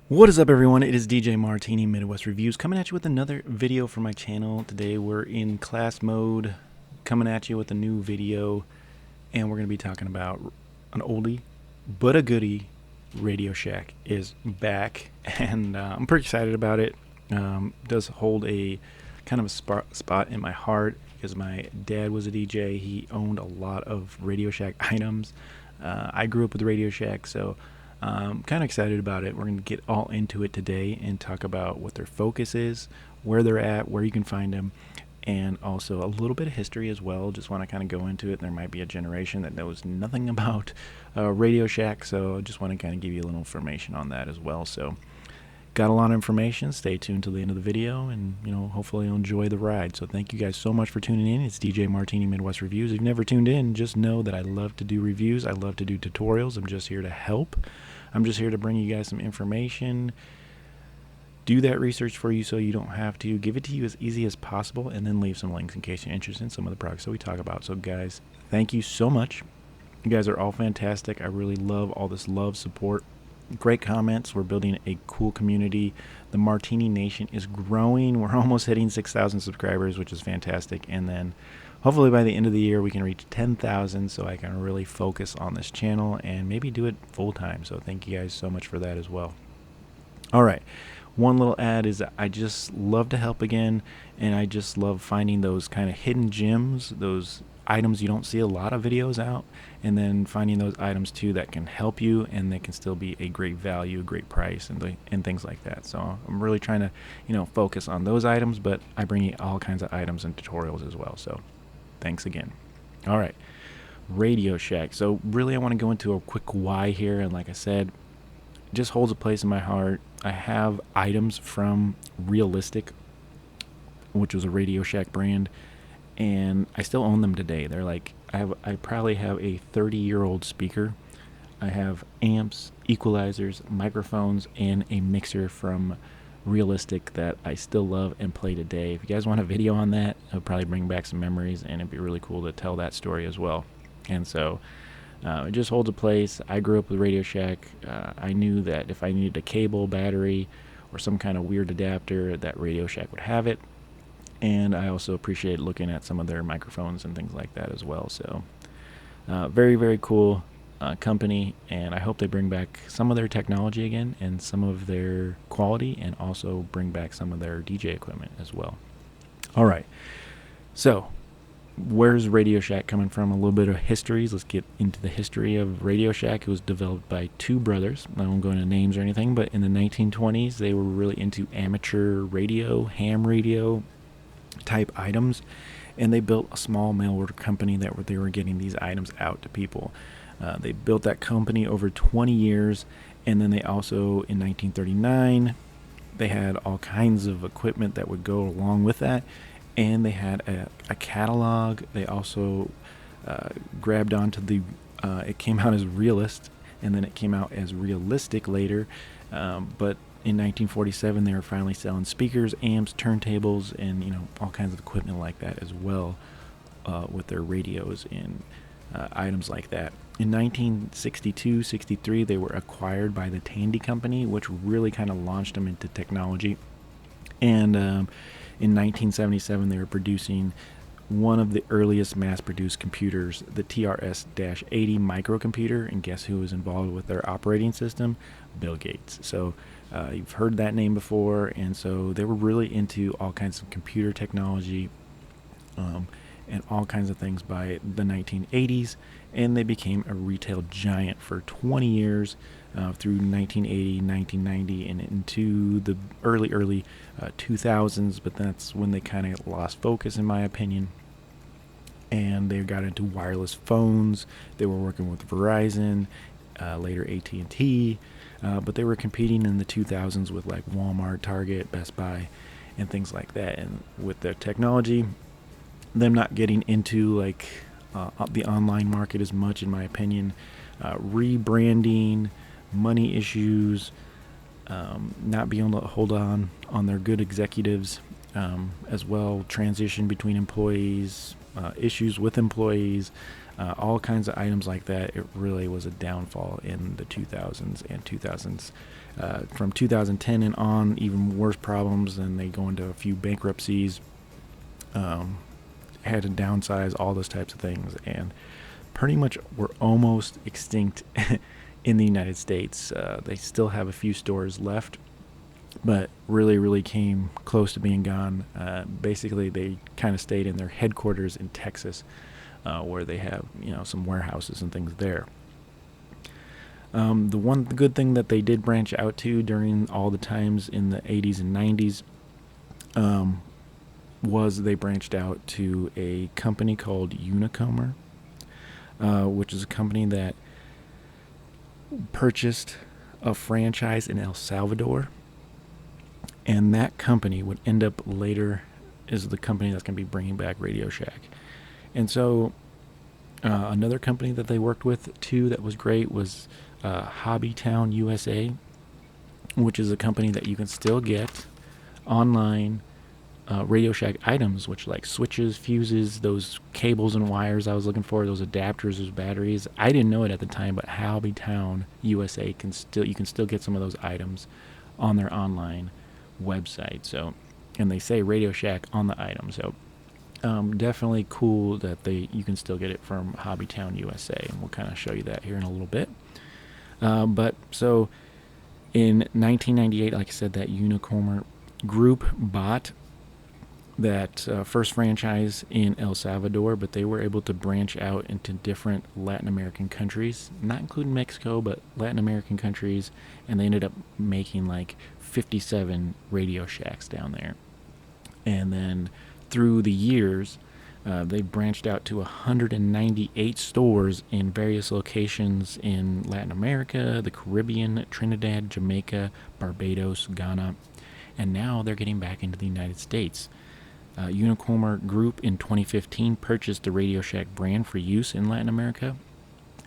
What is up, everyone? It is DJ Martini Midwest Reviews coming at you with another video for my channel. Today we're in class mode, coming at you with a new video, and we're going to be talking about an oldie but a goodie. RadioShack is back, and I'm pretty excited about it. Does hold a kind of a spot in my heart because my dad was a DJ. He owned a lot of RadioShack items. I grew up with RadioShack, so kind of excited about it. We're going to get all into it today and talk about what their focus is, where they're at, where you can find them, and also a little bit of history as well. Just want to kind of go into it. There might be a generation that knows nothing about RadioShack, so I just want to kind of give you a little information on that as well. So got a lot of information. Stay tuned till the end of the video, and hopefully you'll enjoy the ride. So thank you guys so much for tuning in. It's DJ Martini Midwest Reviews. If you've never tuned in, just know that I love to do reviews. I love to do tutorials. I'm just here to help. I'm just here to bring you guys some information, do that research for you so you don't have to, give it to you as easy as possible, and then leave some links in case you're interested in some of the products that we talk about. So guys, thank you so much. You guys are all fantastic. I really love all this love, support, great comments. We're building a cool community. The Martini Nation is growing. We're almost hitting 6,000 subscribers, which is fantastic. And then hopefully by the end of the year we can reach 10,000 so I can really focus on this channel and maybe do it full time. So thank you guys so much for that as well. All right. One little ad is that I just love to help again, and I just love finding those kind of hidden gems, those items you don't see a lot of videos out, and then finding those items too that can help you and they can still be a great value, great price, and things like that. So I'm really trying to focus on those items, but I bring you all kinds of items and tutorials as well. So thanks again. All right, RadioShack. So really I want to go into a quick why here, and like I said, it just holds a place in my heart. I have items from Realistic, which was a RadioShack brand, and I still own them today. They're like, I probably have a 30-year-old speaker. I have amps, equalizers, microphones, and a mixer from Realistic that I still love and play today. If you guys want a video on that, it'll probably bring back some memories, and it'd be really cool to tell that story as well. And so it just holds a place. I grew up with RadioShack. I knew that if I needed a cable, battery, or some kind of weird adapter, that RadioShack would have it. And I also appreciate looking at some of their microphones and things like that as well. So very, very cool company, and I hope they bring back some of their technology again and some of their quality, and also bring back some of their DJ equipment as well. All right, so where's RadioShack coming from? A little bit of history. Let's get into the history of RadioShack. It was developed by two brothers. I won't go into names or anything, but in the 1920s, they were really into amateur radio, ham radio type items, and they built a small mail order company they were getting these items out to people. They built that company over 20 years, and then they also, in 1939, they had all kinds of equipment that would go along with that, and they had a catalog. They also grabbed onto it came out as Realist, and then it came out as Realistic later, but in 1947 they were finally selling speakers, amps, turntables, and all kinds of equipment like that as well, with their radios and items like that. In 1962-63 they were acquired by the Tandy Company, which really kind of launched them into technology. And in 1977 they were producing one of the earliest mass-produced computers, the TRS-80 microcomputer, and guess who was involved with their operating system? Bill Gates. So you've heard that name before, and so they were really into all kinds of computer technology and all kinds of things by the 1980s, and they became a retail giant for 20 years through 1980, 1990, and into the early 2000s, but that's when they kind of lost focus, in my opinion, and they got into wireless phones. They were working with Verizon, later AT&T, but they were competing in the 2000s with like Walmart, Target, Best Buy, and things like that. And with their technology, them not getting into like the online market as much, in my opinion, rebranding, money issues, not being able to hold on their good executives, as well, transition between employees, issues with employees, all kinds of items like that. It really was a downfall in the 2000s and 2000s. From 2010 and on, even worse problems, and they go into a few bankruptcies, had to downsize, all those types of things, and pretty much were almost extinct in the United States. They still have a few stores left, but really came close to being gone. Basically, they kind of stayed in their headquarters in Texas, where they have some warehouses and things there. The one good thing that they did branch out to during all the times in the 80s and 90s was they branched out to a company called Unicomer, which is a company that purchased a franchise in El Salvador, and that company would end up later is the company that's going to be bringing back RadioShack. And so another company that they worked with too that was great was Hobbytown USA, which is a company that you can still get online RadioShack items, which like switches, fuses, those cables and wires I was looking for, those adapters, those batteries. I didn't know it at the time, but Hobbytown USA you can still get some of those items on their online website. So, and they say RadioShack on the item. So, definitely cool that you can still get it from Hobbytown USA, and we'll kind of show you that here in a little bit. But so in 1998, like I said, that Unicomer group bought that first franchise in El Salvador, but they were able to branch out into different Latin American countries, not including Mexico, but Latin American countries, and they ended up making like 57 Radio Shacks down there. And then through the years, they branched out to 198 stores in various locations in Latin America, the Caribbean, Trinidad, Jamaica, Barbados, Ghana, and now they're getting back into the United States. Unicomer Group in 2015 purchased the RadioShack brand for use in Latin America,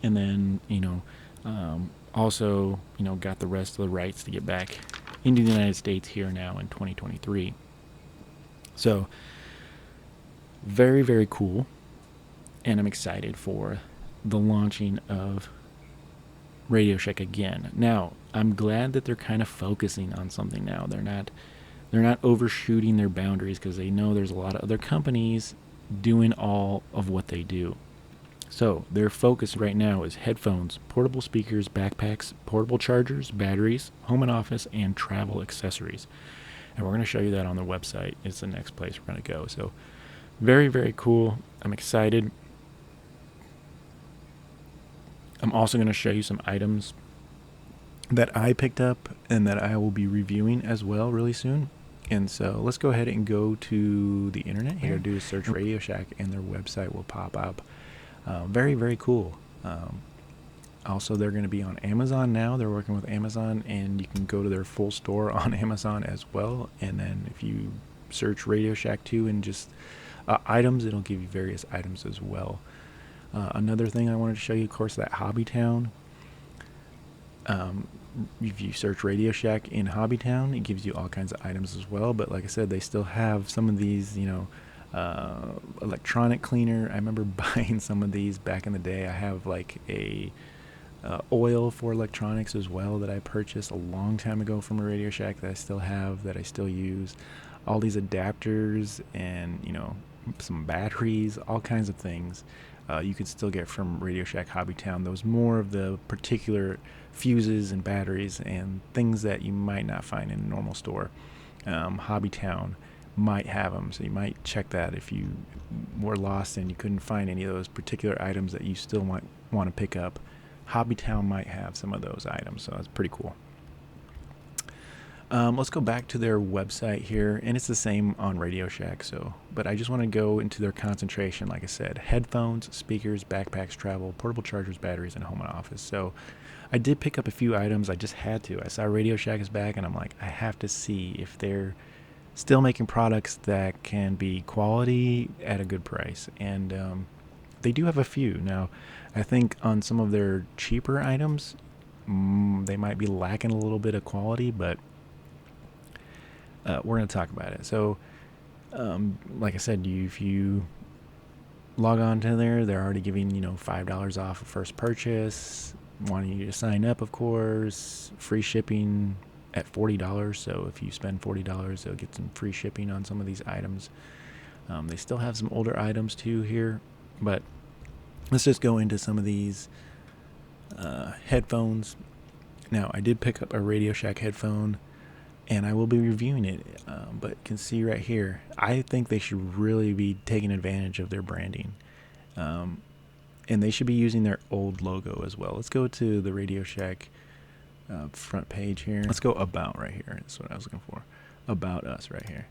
and then also got the rest of the rights to get back into the United States here now in 2023. So very cool, and I'm excited for the launching of RadioShack again. Now I'm glad that they're kind of focusing on something now. They're not overshooting their boundaries, because they know there's a lot of other companies doing all of what they do. So their focus right now is headphones, portable speakers, backpacks, portable chargers, batteries, home and office, and travel accessories. And we're going to show you that on their website. It's the next place we're going to go. So very cool. I'm excited. I'm also going to show you some items that I picked up and that I will be reviewing as well really soon. And so let's go ahead and go to the internet here. Do a search RadioShack, and their website will pop up. Very cool. Also, they're going to be on Amazon now. They're working with Amazon, and you can go to their full store on Amazon as well. And then if you search RadioShack 2 and just items, it'll give you various items as well. Another thing I wanted to show you, of course, that Hobbytown. If you search RadioShack in Hobbytown, it gives you all kinds of items as well. But like I said, they still have some of these, electronic cleaner. I remember buying some of these back in the day. I have like a oil for electronics as well that I purchased a long time ago from a RadioShack that I still have, that I still use. All these adapters and some batteries, all kinds of things you could still get from RadioShack Hobbytown. Those more of the particular fuses and batteries and things that you might not find in a normal store. Hobbytown might have them, so you might check that if you were lost and you couldn't find any of those particular items that you still might want to pick up. Hobbytown might have some of those items, so that's pretty cool. Let's go back to their website here, and it's the same on RadioShack. But I just want to go into their concentration. Like I said, headphones, speakers, backpacks, travel, portable chargers, batteries, and home and office. So I did pick up a few items. I just had to. I saw RadioShack is back, and I'm like, I have to see if they're still making products that can be quality at a good price. And they do have a few. Now, I think on some of their cheaper items, they might be lacking a little bit of quality, but we're going to talk about it. So, like I said, if you log on to there. They're already giving, $5 off a first purchase, wanting you to sign up, of course, free shipping at $40. So if you spend $40, they'll get some free shipping on some of these items. They still have some older items too here, but let's just go into some of these headphones. Now, I did pick up a RadioShack headphone, and I will be reviewing it, but you can see right here, I think they should really be taking advantage of their branding, and they should be using their old logo as well. Let's go to the RadioShack front page here. Let's go About right here. That's what I was looking for. About Us right here.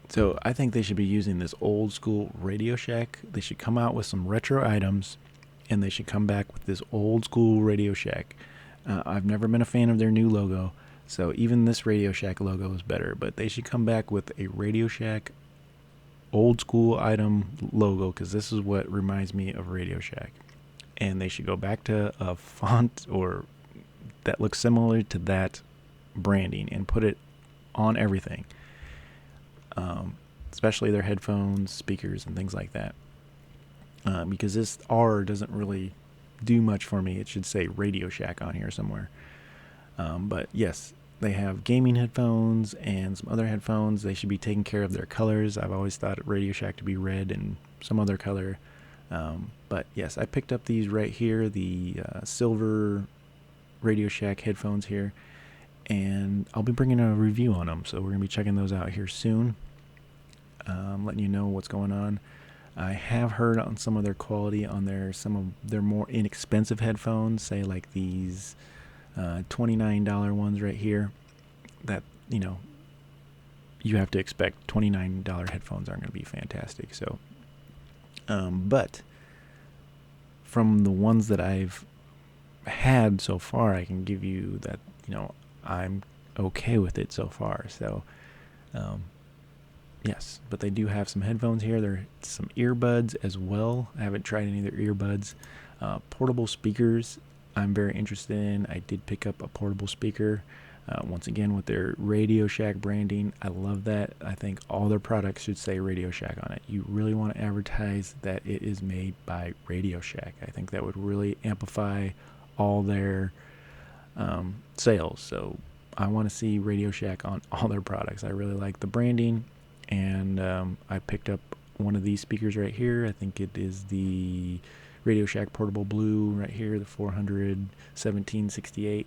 So I think they should be using this old school RadioShack. They should come out with some retro items, and they should come back with this old school RadioShack. I've never been a fan of their new logo, so even this RadioShack logo is better. But they should come back with a RadioShack old school item logo, because this is what reminds me of RadioShack. And they should go back to a font or that looks similar to that branding and put it on everything. Especially their headphones, speakers, and things like that. Because this R doesn't really do much for me. It should say RadioShack on here somewhere. But yes, they have gaming headphones and some other headphones. They should be taking care of their colors. I've always thought RadioShack to be red and some other color. But yes, I picked up these right here, the silver RadioShack headphones here. And I'll be bringing a review on them. So we're going to be checking those out here soon. Letting you know what's going on. I have heard on some of their quality on some of their more inexpensive headphones, say like these $29 ones right here, that, you have to expect $29 headphones aren't going to be fantastic. So, but from the ones that I've had so far, I can give you that, I'm okay with it so far. So, yes, but they do have some headphones here. There are some earbuds as well. I haven't tried any of their earbuds. Portable speakers, I'm very interested in. I did pick up a portable speaker. Once again, with their RadioShack branding, I love that. I think all their products should say RadioShack on it. You really want to advertise that it is made by RadioShack. I think that would really amplify all their sales. So I want to see RadioShack on all their products. I really like the branding. And I picked up one of these speakers right here. I think it is the RadioShack Portable Blue right here, the 417.68.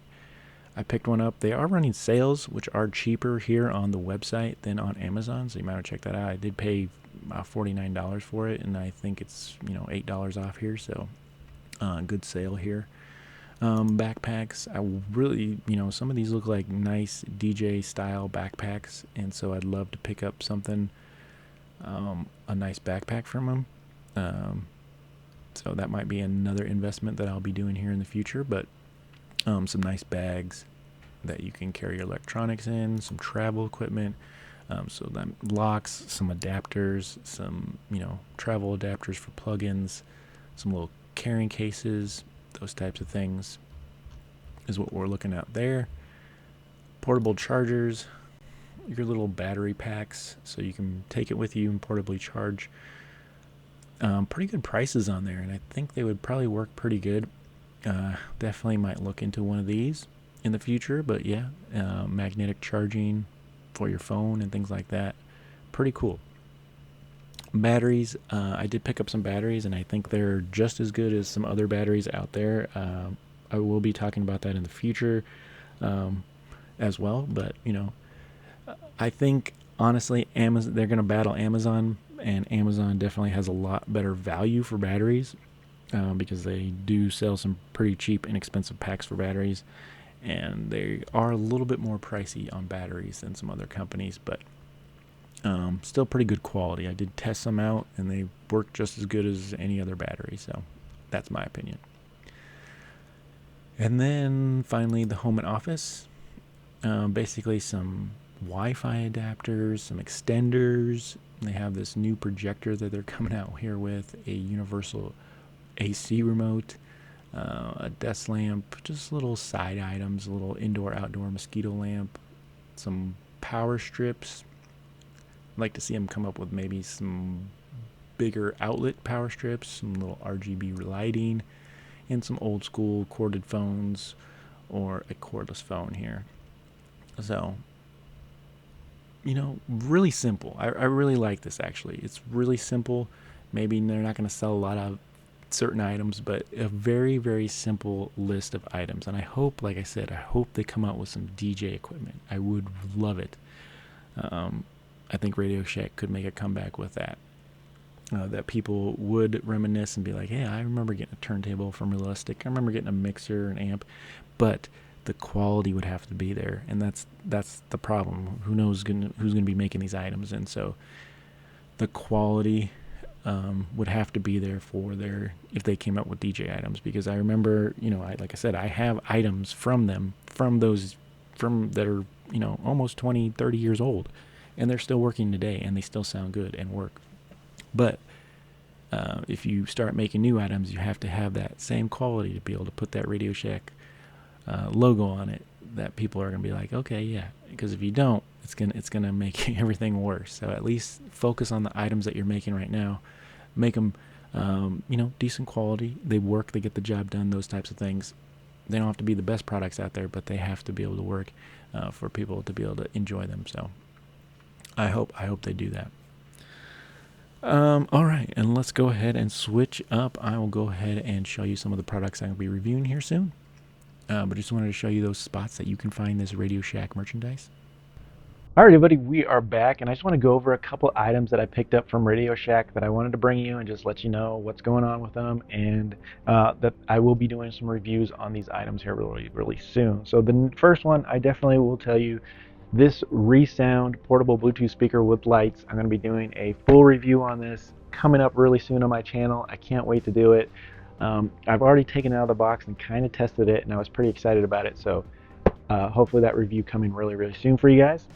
I picked one up. They are running sales, which are cheaper here on the website than on Amazon, so you might want to check that out. I did pay $49 for it, and I think it's $8 off here, so good sale here. Backpacks, I really, some of these look like nice DJ style backpacks, and so I'd love to pick up something, a nice backpack from them. So that might be another investment that I'll be doing here in the future, but some nice bags that you can carry your electronics in, some travel equipment, so that locks, some adapters, some, travel adapters for plugins, some little carrying cases, those types of things is what we're looking at there. Portable chargers, your little battery packs, so you can take it with you and portably charge. Pretty good prices on there, and I think they would probably work pretty good. Definitely might look into one of these in the future, but yeah, magnetic charging for your phone and things like that. Pretty cool. Batteries, I did pick up some batteries, and I think they're just as good as some other batteries out there. I will be talking about that in the future as well, but I think honestly Amazon, they're going to battle Amazon, and Amazon definitely has a lot better value for batteries because they do sell some pretty cheap, inexpensive packs for batteries, and they are a little bit more pricey on batteries than some other companies, but still pretty good quality. I did test some out, and they work just as good as any other battery, so that's my opinion. And then finally, the home and office. Basically some Wi-Fi adapters, some extenders. They have this new projector that they're coming out here with, a universal AC remote, a desk lamp, just little side items, a little indoor-outdoor mosquito lamp, some power strips, I'd like to see them come up with maybe some bigger outlet power strips, some little RGB lighting, and some old school corded phones or a cordless phone here. So, really simple. I really like this actually. It's really simple. Maybe they're not going to sell a lot of certain items, but a very, very simple list of items. And I hope, like I said, I hope they come out with some DJ equipment. I would love it. I think RadioShack could make a comeback with that. That people would reminisce and be like, "Hey, I remember getting a turntable from Realistic. I remember getting a mixer, an amp," but the quality would have to be there, and that's the problem. Who knows who's going to be making these items, and so the quality would have to be there for if they came up with DJ items. Because I remember, like I said, I have items from them that are almost 20, 30 years old, and they're still working today, and they still sound good and work. But if you start making new items, you have to have that same quality to be able to put that RadioShack logo on it, that people are going to be like, okay, yeah. Because if you don't, it's gonna make everything worse. So at least focus on the items that you're making right now. Make them, decent quality. They work. They get the job done. Those types of things. They don't have to be the best products out there, but they have to be able to work for people to be able to enjoy them. So I hope they do that. All right, and let's go ahead and switch up. I will go ahead and show you some of the products I'm going to be reviewing here soon. But just wanted to show you those spots that you can find this RadioShack merchandise. All right, everybody, we are back, and I just want to go over a couple items that I picked up from RadioShack that I wanted to bring you and just let you know what's going on with them, and that I will be doing some reviews on these items here really, really soon. So the first one, I definitely will tell you, this ReSound portable Bluetooth speaker with lights. I'm going to be doing a full review on this coming up really soon on my channel. I can't wait to do it. I've already taken it out of the box and kind of tested it, and I was pretty excited about it. So hopefully that review coming really, really soon for you guys.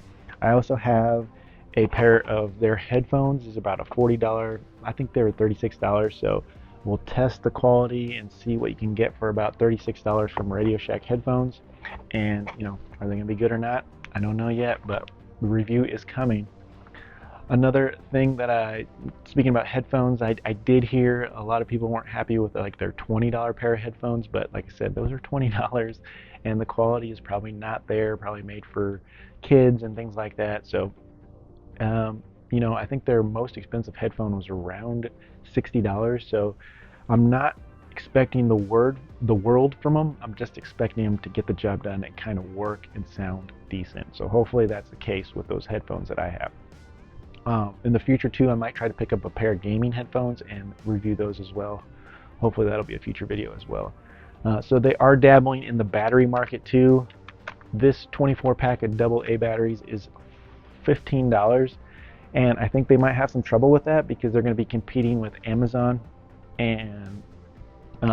I also have a pair of their headphones. It's about a $40. I think they were $36. So we'll test the quality and see what you can get for about $36 from RadioShack headphones. And are they going to be good or not? I don't know yet, but the review is coming. Another thing that speaking about headphones, I did hear a lot of people weren't happy with their $20 pair of headphones, but like I said, those are $20, and the quality is probably not there, probably made for kids and things like that. So, I think their most expensive headphone was around $60. So, I'm not expecting the world from them. I'm just expecting them to get the job done and kind of work and sound decent. So hopefully that's the case with those headphones that I have. In the future too, I might try to pick up a pair of gaming headphones and review those as well. Hopefully that'll be a future video as well. So they are dabbling in the battery market too. This 24 pack of AA batteries is $15, and I think they might have some trouble with that because they're going to be competing with Amazon and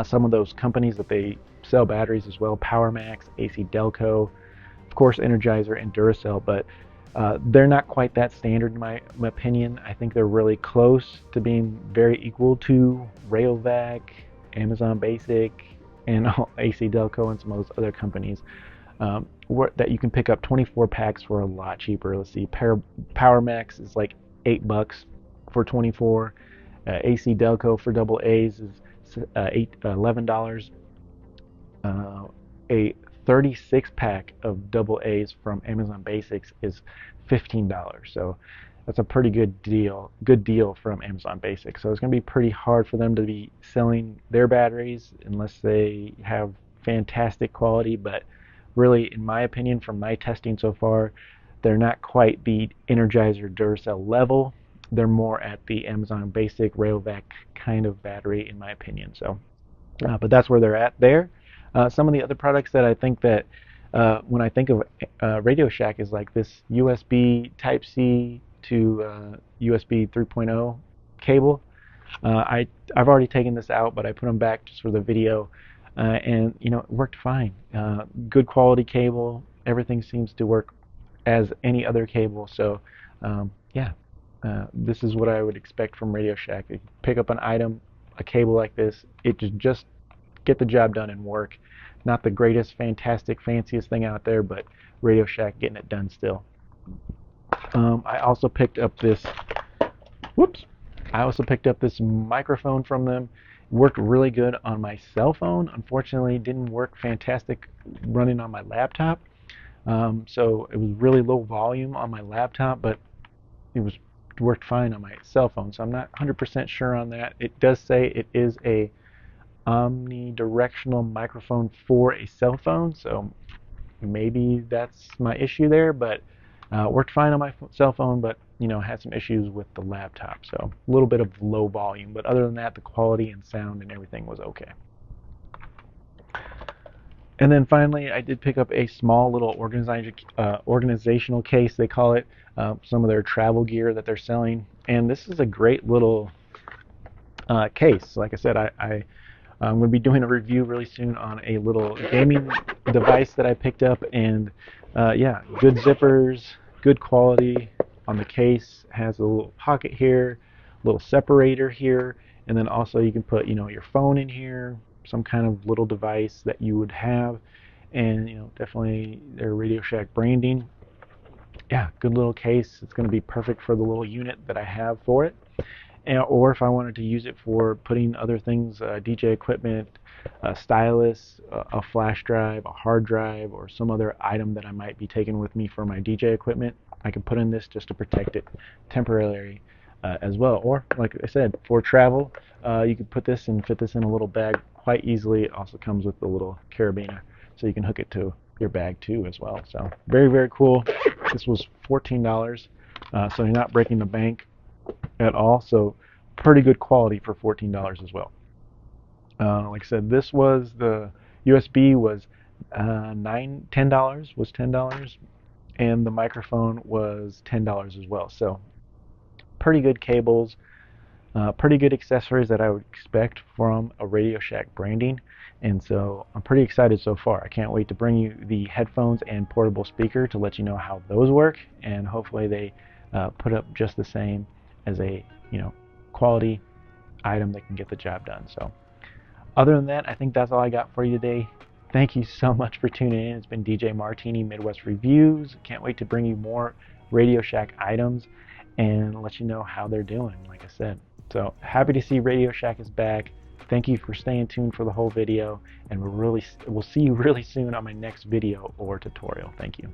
some of those companies that they sell batteries as well, PowerMax, AC Delco, of course Energizer and Duracell, but they're not quite that standard in my opinion. I think they're really close to being very equal to Rayovac, Amazon Basic, and AC Delco and some of those other companies that you can pick up 24 packs for a lot cheaper. Let's see, PowerMax is like $8 for 24. AC Delco for AA's is $11. A 36 pack of AA's from Amazon Basics is $15. So that's a pretty good deal from Amazon Basics. So it's going to be pretty hard for them to be selling their batteries unless they have fantastic quality. But really, in my opinion, from my testing so far, they're not quite the Energizer Duracell level. They're more at the Amazon Basic Rayovac kind of battery, in my opinion. So, but that's where they're at there. Some of the other products that I think that when I think of RadioShack is like this USB Type-C to USB 3.0 cable. I've already taken this out, but I put them back just for the video, and it worked fine. Good quality cable. Everything seems to work as any other cable. So, yeah. This is what I would expect from RadioShack. You pick up an item, a cable like this, it just get the job done and work. Not the greatest, fantastic, fanciest thing out there, but RadioShack getting it done still. I also picked up this, whoops, I also picked up this microphone from them. Worked really good on my cell phone. Unfortunately, it didn't work fantastic running on my laptop. So it was really low volume on my laptop, but it worked fine on my cell phone. So I'm not 100% sure on that. It does say it is a omnidirectional microphone for a cell phone, so maybe that's my issue there, but worked fine on my cell phone, but had some issues with the laptop, so a little bit of low volume, but other than that, the quality and sound and everything was okay. And then finally, I did pick up a small little organizational case, they call it, some of their travel gear that they're selling, and this is a great little case. Like I said, I'm going to be doing a review really soon on a little gaming device that I picked up, and yeah, good zippers, good quality on the case. Has a little pocket here, a little separator here, and then also you can put your phone in here, some kind of little device that you would have, and definitely their RadioShack branding. Yeah, good little case. It's going to be perfect for the little unit that I have for it. Or if I wanted to use it for putting other things, DJ equipment, a stylus, a flash drive, a hard drive, or some other item that I might be taking with me for my DJ equipment, I can put in this just to protect it temporarily as well. Or, like I said, for travel, you could put this and fit this in a little bag quite easily. It also comes with the little carabiner, so you can hook it to your bag too as well. So very, very cool. This was $14, so you're not breaking the bank at all, so pretty good quality for $14 as well. Like I said, this was the USB was $10, and the microphone was $10 as well. So pretty good cables, pretty good accessories that I would expect from a RadioShack branding, and so I'm pretty excited so far. I can't wait to bring you the headphones and portable speaker to let you know how those work, and hopefully they put up just the same as a quality item that can get the job done. So other than that, I think that's all I got for you today. Thank you so much for tuning in. It's been DJ Martini Midwest Reviews. Can't wait to bring you more RadioShack items and let you know how they're doing, like I said. So happy to see RadioShack is back. Thank you for staying tuned for the whole video, and we'll see you really soon on my next video or tutorial. Thank you.